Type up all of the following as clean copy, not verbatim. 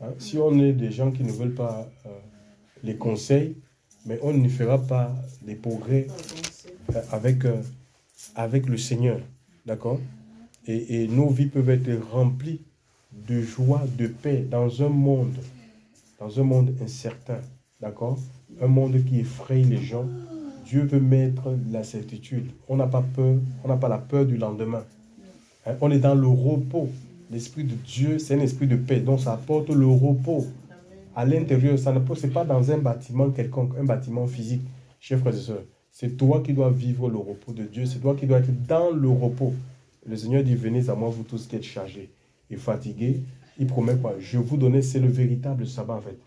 Hein? Si on est des gens qui ne veulent pas les conseils, mais on ne fera pas des progrès avec le Seigneur. D'accord? Et nos vies peuvent être remplies de joie, de paix dans un monde incertain. D'accord? Un monde qui effraie les gens. Dieu veut mettre la certitude. On n'a pas peur, on n'a pas la peur du lendemain. Hein? On est dans le repos. L'Esprit de Dieu, c'est un esprit de paix. Donc ça apporte le repos à l'intérieur. Ce n'est pas dans un bâtiment quelconque, un bâtiment physique. Chers frères et sœurs, c'est toi qui dois vivre le repos de Dieu. C'est toi qui dois être dans le repos. Le Seigneur dit, venez à moi, vous tous qui êtes chargés et fatigués. Il promet quoi? Je vous donner, c'est le véritable sabbat en fait.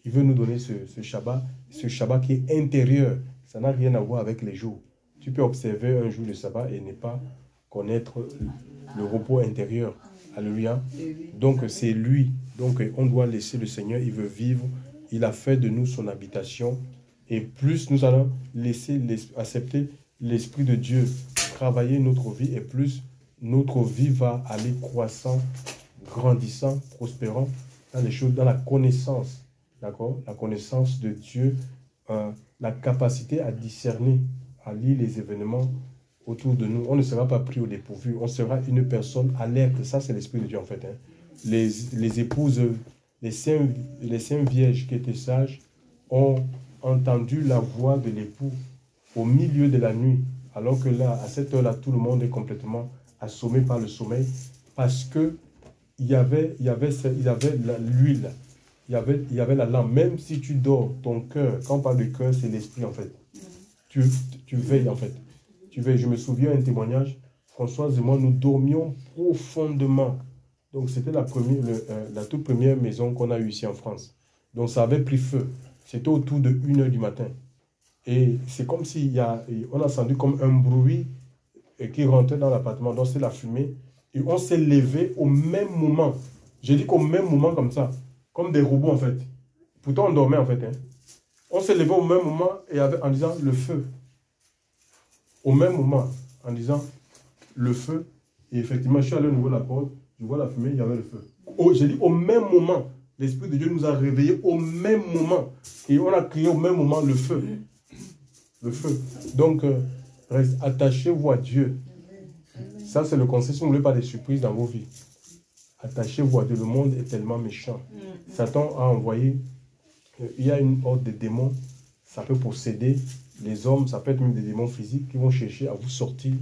Il veut nous donner ce Shabbat qui est intérieur. Ça n'a rien à voir avec les jours. Tu peux observer un jour le sabbat et ne pas connaître le repos intérieur. Alléluia. Donc c'est lui. Donc on doit laisser le Seigneur, il veut vivre. Il a fait de nous son habitation. Et plus nous allons accepter l'Esprit de Dieu travailler notre vie, et plus notre vie va aller croissant, grandissant, prospérant dans les choses, dans la connaissance. D'accord? La connaissance de Dieu, la capacité à discerner, à lire les événements autour de nous. On ne sera pas pris au dépourvu. On sera une personne alerte. Ça, c'est l'Esprit de Dieu, en fait. Hein. Les épouses, les saints vierges qui étaient sages ont entendu la voix de l'époux au milieu de la nuit. Alors que là, à cette heure-là, tout le monde est complètement assommé par le sommeil parce que il y avait l'huile. Il y avait la lampe. Même si tu dors, ton cœur, quand on parle de cœur, c'est l'esprit en fait. Tu veilles en fait. Tu veilles. Je me souviens un témoignage, Françoise et moi, nous dormions profondément. Donc c'était la toute première maison qu'on a eue ici en France. Donc ça avait pris feu. C'était autour de 1h du matin. Et c'est comme on a senti comme un bruit qui rentrait dans l'appartement. Donc c'est la fumée. Et on s'est levé au même moment. J'ai dit qu'au même moment comme ça. Comme des robots en fait. Pourtant on dormait en fait. Hein. On s'est levé au même moment et en disant le feu. Au même moment, en disant le feu. Et effectivement, je suis allé au niveau de la porte. Je vois la fumée, il y avait le feu. J'ai dit au même moment. L'Esprit de Dieu nous a réveillés au même moment. Et on a crié au même moment le feu. Le feu. Donc, attachez-vous à Dieu. Ça, c'est le conseil. Si vous ne voulez pas des surprises dans vos vies, attachez-vous à Dieu. Le monde est tellement méchant. Satan a envoyé, il y a une horde de démons. Ça peut posséder les hommes. Ça peut être même des démons physiques qui vont chercher à vous sortir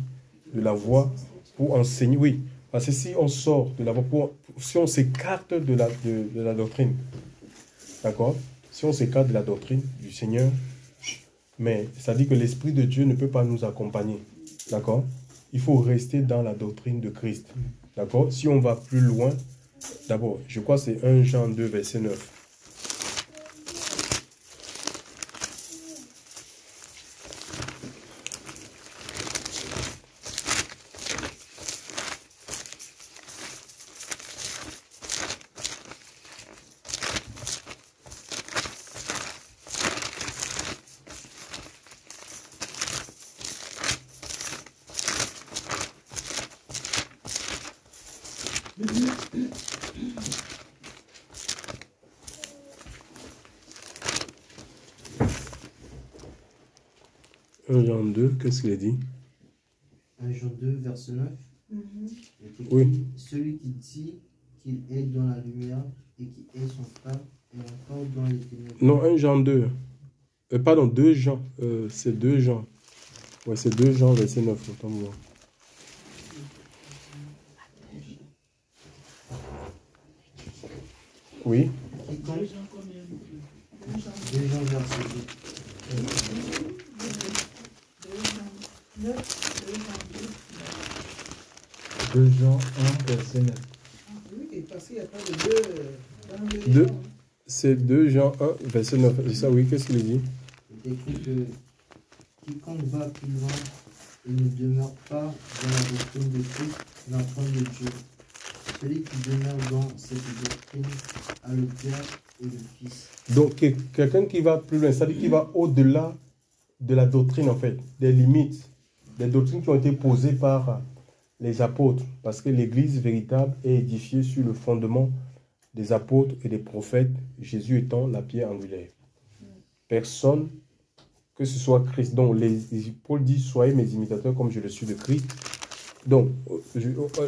de la voie pour enseigner. Oui, parce que si on sort de la voie, si on s'écarte de la doctrine, d'accord? Si on s'écarte de la doctrine du Seigneur, mais ça dit que l'Esprit de Dieu ne peut pas nous accompagner. D'accord? Il faut rester dans la doctrine de Christ. D'accord? Si on va plus loin, d'abord, je crois que c'est 1 Jean 2, verset 9. Jean 2, qu'est-ce qu'il a dit? 1 Jean 2, verset 9. Oui. Celui qui dit qu'il est dans la lumière et qui est son frère est encore dans les ténèbres. Non, 1 Jean 2. Pardon, 2 Jean. C'est 2 Jean. Ouais, c'est 2 Jean, verset 9. Autant moi. Oui. 2 Jean, verset 2. 2 Jean 1, verset 9. Oui, parce qu'il n'y a pas de 2. C'est 2 Jean 1, verset 9. C'est ça, oui, qu'est-ce qu'il dit? Il est écrit que quiconque va plus loin et ne demeure pas dans la doctrine de Christ n'apprend de Dieu. Celui qui demeure dans cette doctrine a le Père et le Fils. Donc, quelqu'un qui va plus loin, c'est-à-dire qui va au-delà de la doctrine, en fait, des limites, des doctrines qui ont été posées par les apôtres, parce que l'Église véritable est édifiée sur le fondement des apôtres et des prophètes, Jésus étant la pierre angulaire. Personne, que ce soit Christ, donc Paul dit, soyez mes imitateurs comme je le suis de Christ. Donc,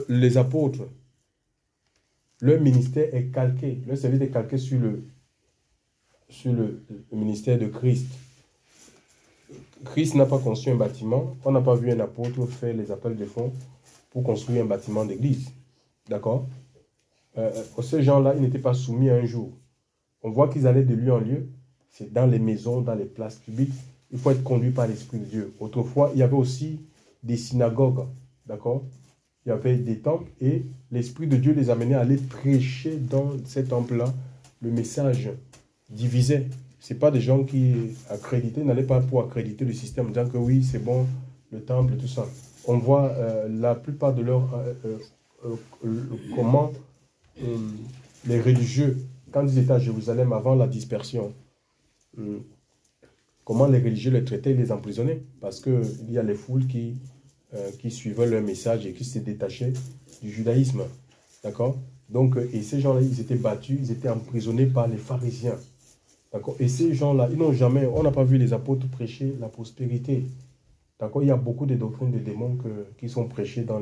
les apôtres, leur ministère est calqué, leur service est calqué sur le ministère de Christ. Christ n'a pas conçu un bâtiment, on n'a pas vu un apôtre faire les appels de fonds pour construire un bâtiment d'église. D'accord? Ces gens-là, ils n'étaient pas soumis à un jour. On voit qu'ils allaient de lieu en lieu, c'est dans les maisons, dans les places publiques. Il faut être conduit par l'Esprit de Dieu. Autrefois, il y avait aussi des synagogues, d'accord? Il y avait des temples et l'Esprit de Dieu les amenait à aller prêcher dans ces temples-là le message divisé. Ce n'est pas des gens qui accréditaient, n'allaient pas pour accréditer le système, disant que oui, c'est bon, le temple, tout ça. On voit la plupart de leurs... comment les religieux, quand ils étaient à Jérusalem avant la dispersion, comment les religieux les traitaient, ils les emprisonnaient, parce qu'il y a les foules qui suivaient leur message et qui se détachaient du judaïsme. D'accord? Donc, et ces gens-là, ils étaient battus, ils étaient emprisonnés par les pharisiens. D'accord? Et ces gens-là, ils n'ont jamais, on n'a pas vu les apôtres prêcher la prospérité. D'accord? Il y a beaucoup de doctrines de démons qui sont prêchées dans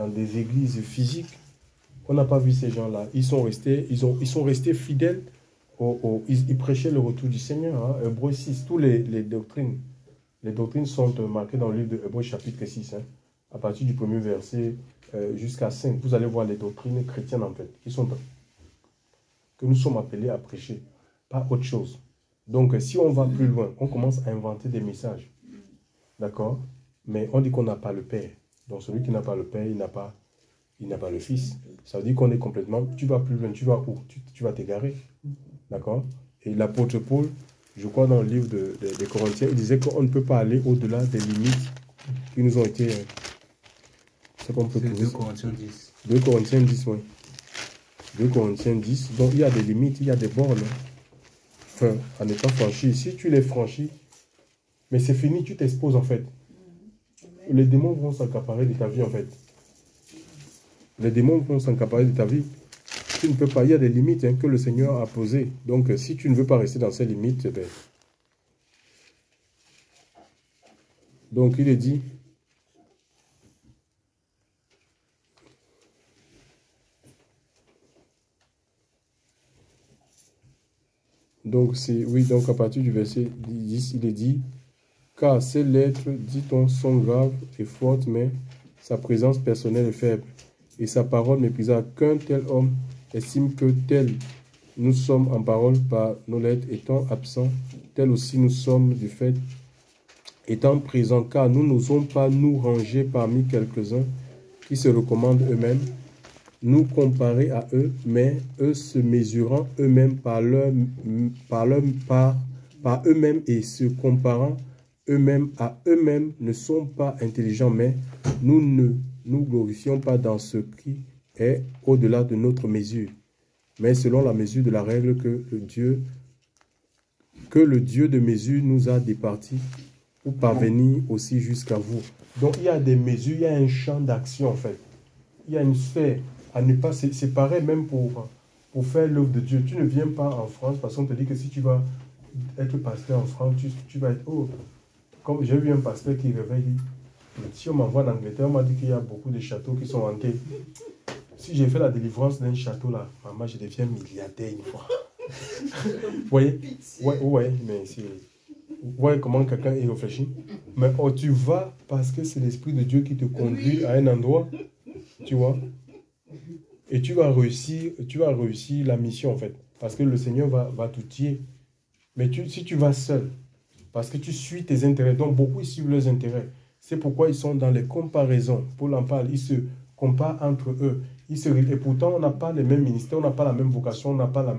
des églises physiques. On n'a pas vu ces gens-là. Ils sont restés fidèles. Ils prêchaient le retour du Seigneur. Hein. Hébreux 6, toutes les doctrines. Les doctrines sont marquées dans le livre de Hébreux chapitre 6. Hein. À partir du premier verset jusqu'à 5. Vous allez voir les doctrines chrétiennes en fait. Que nous sommes appelés à prêcher. Pas autre chose. Donc si on va plus loin, on commence à inventer des messages. D'accord? Mais on dit qu'on n'a pas le Père. Donc celui qui n'a pas le Père, il n'a pas le Fils. Ça veut dire qu'on est complètement... Tu vas plus loin, tu vas où? Tu vas t'égarer. D'accord? Et l'apôtre Paul, je crois dans le livre des Corinthiens, il disait qu'on ne peut pas aller au-delà des limites qui nous ont été... c'est qu'on peut trouver. 2 Corinthiens 10. 2 Corinthiens 10, oui. 2 Corinthiens 10. Donc il y a des limites, il y a des bornes. Enfin, à ne pas franchir. Si tu les franchis, mais c'est fini, tu t'exposes en fait. Les démons vont s'accaparer de ta vie en fait. Les démons vont s'accaparer de ta vie. Tu ne peux pas, il y a des limites que le Seigneur a posées. Donc si tu ne veux pas rester dans ces limites, ben... Donc il est dit... Donc donc à partir du verset 10, il est dit... Car ces lettres, dit-on, sont graves et fortes, mais sa présence personnelle est faible. Et sa parole méprisable. Qu'un tel homme estime que tel nous sommes en parole par nos lettres, étant absents, tel aussi nous sommes du fait, étant présents, car nous n'osons pas nous ranger parmi quelques-uns qui se recommandent eux-mêmes, nous comparer à eux, mais eux se mesurant eux-mêmes par eux-mêmes et se comparant eux-mêmes à eux-mêmes ne sont pas intelligents, mais nous ne nous glorifions pas dans ce qui est au-delà de notre mesure, mais selon la mesure de la règle que le Dieu de mesure nous a départis pour parvenir aussi jusqu'à vous. Donc il y a des mesures, il y a un champ d'action en fait. Il y a une sphère à ne pas séparer même pour faire l'œuvre de Dieu. Tu ne viens pas en France parce qu'on te dit que si tu vas être pasteur en France, tu vas être... Oh, comme j'ai vu un pasteur qui réveille, si on m'envoie en Angleterre, on m'a dit qu'il y a beaucoup de châteaux qui sont hantés. Si j'ai fait la délivrance d'un château là, maman, je deviens milliardaire une fois. Vous voyez? Ouais, mais c'est... Vous voyez comment quelqu'un y réfléchit? Mais oh, tu vas parce que c'est l'Esprit de Dieu qui te conduit à un endroit, tu vois? Et tu vas réussir la mission en fait. Parce que le Seigneur va t'outiller. Mais si tu vas seul, parce que tu suis tes intérêts, donc beaucoup ils suivent leurs intérêts. C'est pourquoi ils sont dans les comparaisons. Paul en parle, ils se comparent entre eux. Et pourtant, on n'a pas les mêmes ministères, on n'a pas la même vocation, on n'a pas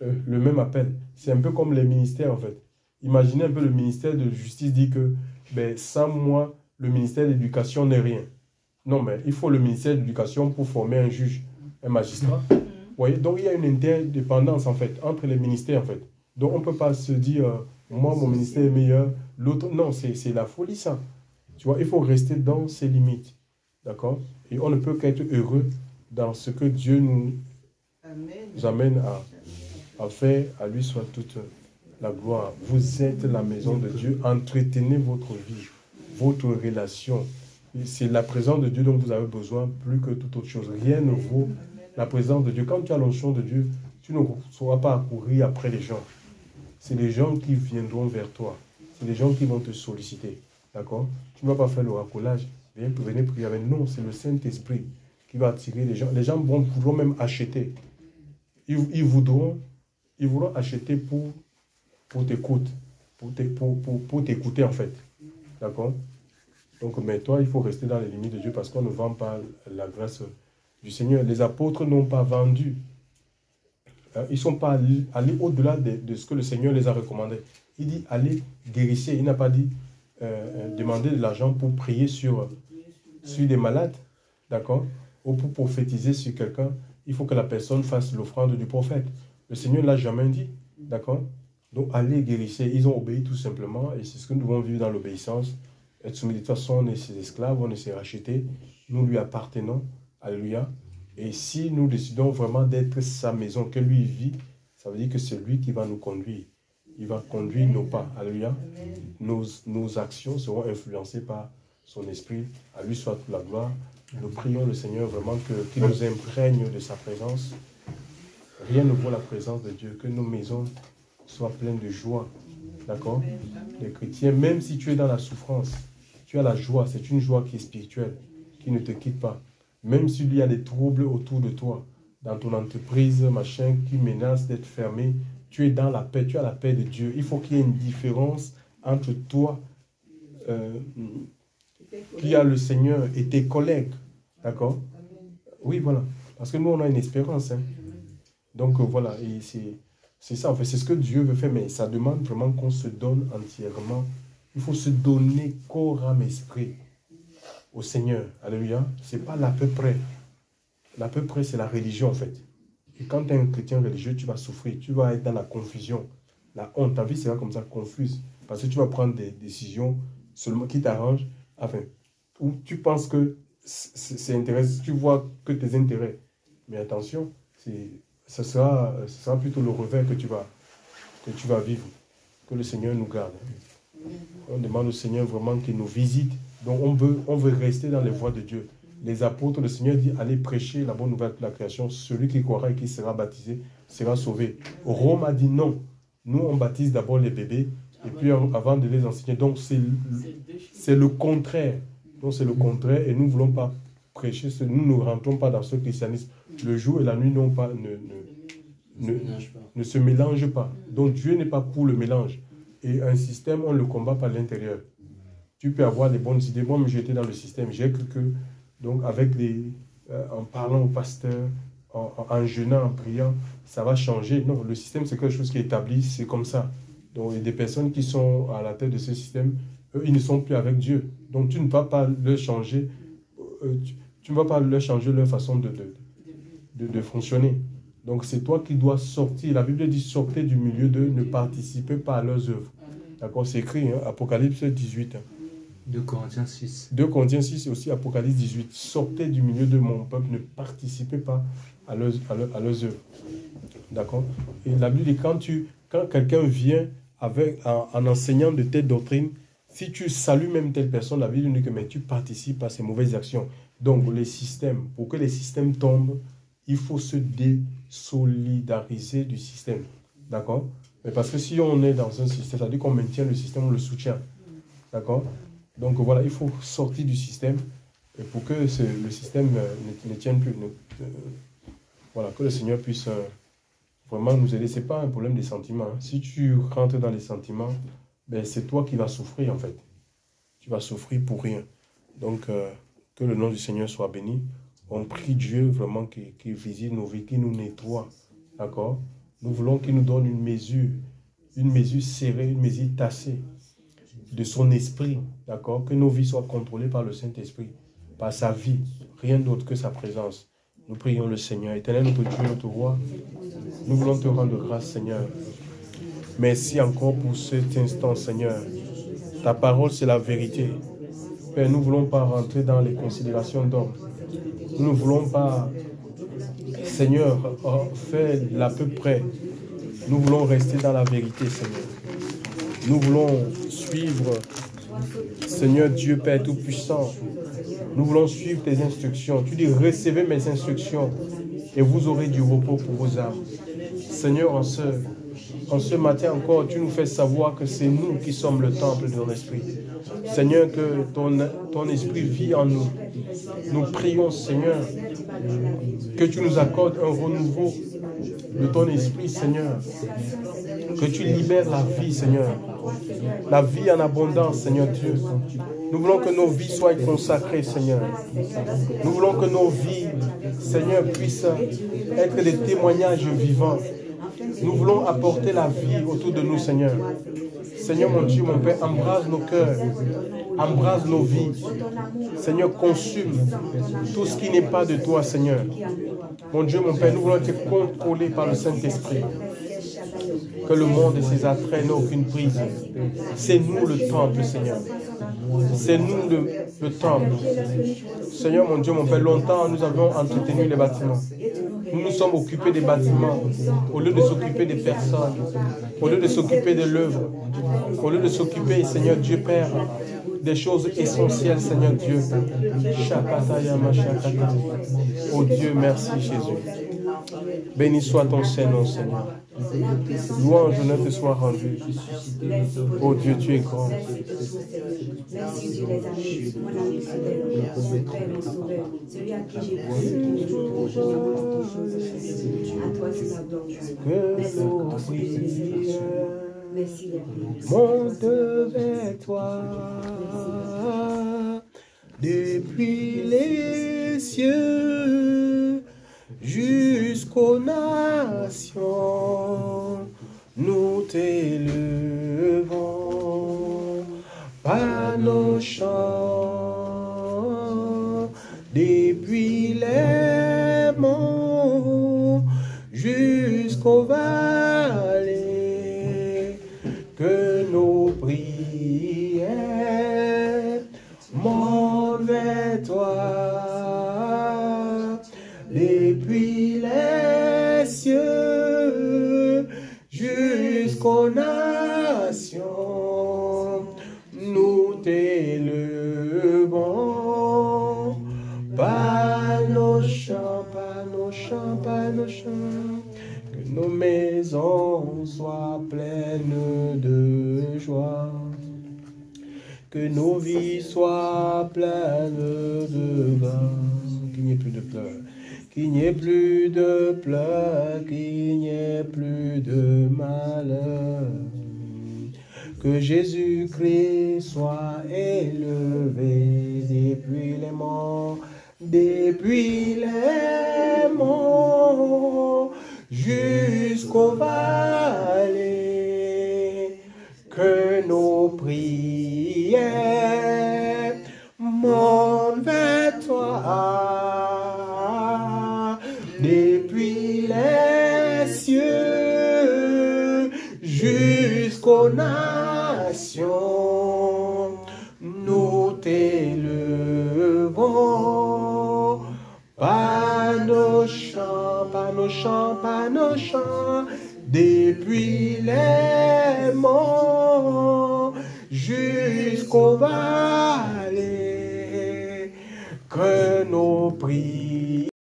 le même appel. C'est un peu comme les ministères en fait. Imaginez un peu le ministère de justice dit que sans moi, le ministère de l'éducation n'est rien. Non, mais il faut le ministère de l'éducation pour former un juge, un magistrat. Vous voyez? Donc il y a une interdépendance en fait entre les ministères en fait. Donc on ne peut pas se dire, moi mon ministère est meilleur, l'autre, non, c'est la folie ça. Tu vois, il faut rester dans ses limites. D'accord? Et on ne peut qu'être heureux dans ce que Dieu nous amène à faire. À lui soit toute la gloire. Vous êtes la maison de Dieu. Entretenez votre vie, votre relation. C'est la présence de Dieu dont vous avez besoin plus que toute autre chose. Rien ne vaut la présence de Dieu. Quand tu as l'onction de Dieu, tu ne sauras pas courir après les gens. C'est les gens qui viendront vers toi. C'est les gens qui vont te solliciter. D'accord? Tu ne vas pas faire le racolage. Venez prier avec. Non, c'est le Saint-Esprit qui va attirer les gens. Les gens vont même acheter. Ils voudront acheter pour t'écouter. Pour t'écouter en fait. D'accord? Donc, mais toi, il faut rester dans les limites de Dieu parce qu'on ne vend pas la grâce du Seigneur. Les apôtres n'ont pas vendu. Ils ne sont pas allés au-delà de ce que le Seigneur les a recommandé. Il dit, allez guérissez. Il n'a pas dit, demander de l'argent pour prier sur des malades. D'accord? Ou pour prophétiser sur quelqu'un. Il faut que la personne fasse l'offrande du prophète. Le Seigneur ne l'a jamais dit. D'accord? Donc, allez guérissez. Ils ont obéi tout simplement. Et c'est ce que nous devons vivre dans l'obéissance. Être soumis. De toute façon, on est ses esclaves, on est ses rachetés. Nous lui appartenons. Alléluia. Et si nous décidons vraiment d'être sa maison, que lui vit, ça veut dire que c'est lui qui va nous conduire. Il va conduire nos pas. Alléluia. Nos actions seront influencées par son esprit. À lui soit toute la gloire. Nous prions le Seigneur vraiment qu'il nous imprègne de sa présence. Rien ne vaut la présence de Dieu. Que nos maisons soient pleines de joie. D'accord? Les chrétiens, même si tu es dans la souffrance, tu as la joie. C'est une joie qui est spirituelle, qui ne te quitte pas. Même s'il y a des troubles autour de toi, dans ton entreprise, machin, qui menace d'être fermé, tu es dans la paix, tu as la paix de Dieu. Il faut qu'il y ait une différence entre toi, qui a le Seigneur, et tes collègues. D'accord? Oui, voilà. Parce que nous, on a une espérance. Hein. Donc, voilà. Et c'est ça, en fait. C'est ce que Dieu veut faire, mais ça demande vraiment qu'on se donne entièrement. Il faut se donner corps, âme, esprit au Seigneur. Alléluia. Ce n'est pas l'à peu près. L'à peu près, c'est la religion, en fait. Et quand tu es un chrétien religieux, tu vas souffrir. Tu vas être dans la confusion. La honte. Ta vie sera comme ça, confuse. Parce que tu vas prendre des décisions seulement qui t'arrangent. Enfin, où tu penses que c'est intéressant. Tu vois que tes intérêts. Mais attention, ce sera plutôt le revers que tu vas vivre. Que le Seigneur nous garde. On demande au Seigneur vraiment qu'il nous visite. Donc on veut rester dans les voies de Dieu. Les apôtres, le Seigneur dit, allez prêcher la bonne nouvelle de la création. Celui qui croira et qui sera baptisé sera sauvé. Rome a dit non. Nous, on baptise d'abord les bébés et puis avant de les enseigner. Donc c'est le contraire. Donc c'est le contraire et nous ne voulons pas prêcher. Nous ne rentrons pas dans ce christianisme. Le jour et la nuit ne se mélangent pas. Donc Dieu n'est pas pour le mélange. Et un système, on le combat par l'intérieur. Tu peux avoir des bonnes idées. Moi, j'étais dans le système. J'ai cru que, donc, en parlant au pasteur, en jeûnant, en priant, ça va changer. Non, le système, c'est quelque chose qui est établi. C'est comme ça. Donc, il y a des personnes qui sont à la tête de ce système. Eux, ils ne sont plus avec Dieu. Donc, tu ne vas pas leur changer. Tu ne vas pas leur changer leur façon de fonctionner. Donc, c'est toi qui dois sortir. La Bible dit, sortez du milieu d'eux, ne participez pas à leurs œuvres. D'accord, c'est écrit, hein, Apocalypse 18. 2 Corinthiens 6. 2 Corinthiens 6 et aussi Apocalypse 18. Sortez du milieu de mon peuple, ne participez pas à leurs œuvres. D'accord? Et la Bible dit, quand quelqu'un vient en enseignant de telles doctrines, si tu salues même telle personne, la Bible dit que mais tu participes à ces mauvaises actions. Donc, pour que les systèmes tombent, il faut se désolidariser du système. D'accord? Mais parce que si on est dans un système, ça veut dire qu'on maintient le système, on le soutient. D'accord? Donc voilà, il faut sortir du système et pour que le système ne tienne plus. Voilà, que le Seigneur puisse vraiment nous aider. Ce n'est pas un problème des sentiments. Hein. Si tu rentres dans les sentiments, ben, c'est toi qui vas souffrir en fait. Tu vas souffrir pour rien. Donc, que le nom du Seigneur soit béni. On prie Dieu vraiment qu'il visite nos vies, qu'il nous nettoie. D'accord? Nous voulons qu'il nous donne une mesure serrée, une mesure tassée de son esprit, d'accord? Que nos vies soient contrôlées par le Saint-Esprit, par sa vie, rien d'autre que sa présence. Nous prions le Seigneur. Éternel, notre Dieu, notre roi, nous voulons te rendre grâce, Seigneur. Merci encore pour cet instant, Seigneur. Ta parole, c'est la vérité. Père, nous ne voulons pas rentrer dans les considérations d'hommes. Nous ne voulons pas, Seigneur, faire l'à peu près. Nous voulons rester dans la vérité, Seigneur. Nous voulons suivre, Seigneur Dieu Père Tout-Puissant. Nous voulons suivre tes instructions. Tu dis, recevez mes instructions et vous aurez du repos pour vos âmes. Seigneur, en ce matin encore, tu nous fais savoir que c'est nous qui sommes le temple de ton esprit. Seigneur, que ton esprit vit en nous. Nous prions, Seigneur, que tu nous accordes un renouveau de ton esprit, Seigneur. Que tu libères la vie, Seigneur. La vie en abondance, Seigneur Dieu. Nous voulons que nos vies soient consacrées, Seigneur. Nous voulons que nos vies, Seigneur, puissent être des témoignages vivants. Nous voulons apporter la vie autour de nous, Seigneur. Seigneur, mon Dieu, mon Père, embrase nos cœurs, embrase nos vies. Seigneur, consume tout ce qui n'est pas de toi, Seigneur. Mon Dieu, mon Père, nous voulons être contrôlés par le Saint-Esprit. Que le monde et ses attraits n'aient aucune prise. C'est nous le temple, Seigneur. C'est nous le temple. Seigneur, mon Dieu, mon Père, longtemps nous avons entretenu les bâtiments. Nous nous sommes occupés des bâtiments au lieu de s'occuper des personnes, au lieu de s'occuper de l'œuvre, au lieu de s'occuper, Seigneur Dieu Père, des choses essentielles, Seigneur Dieu. Oh Dieu, merci Jésus. Béni soit ton Saint-Nom, Seigneur. Louange, honneur te soit rendu. Oh Dieu, tu es grand. Merci Dieu les amis, mon ami fidèle, mon Père, mon Sauveur, celui à qui j'ai cru toujours, à toi c'est la gloire. Merci pour tout ce que tu nous fais. Merci les monte vers toi depuis les cieux jusqu'aux nations, nous t'élevons par nos chants, depuis les monts jusqu'aux vallées, que nos prières montent vers toi. Depuis les cieux jusqu'aux nations, nous t'élevons par nos chants, par nos chants, par nos chants. Que nos maisons soient pleines de joie. Que nos vies soient pleines de vin. Qu'il n'y ait plus de pleurs. Qu'il n'y ait plus de pleurs, qu'il n'y ait plus de malheur. Que Jésus-Christ soit élevé depuis les monts, jusqu'aux vallées. Que nos prières montent vers toi. Depuis les cieux jusqu'aux nations, nous t'élevons par nos chants, par nos chants, par nos chants, depuis les monts jusqu'aux vallées, que nos prières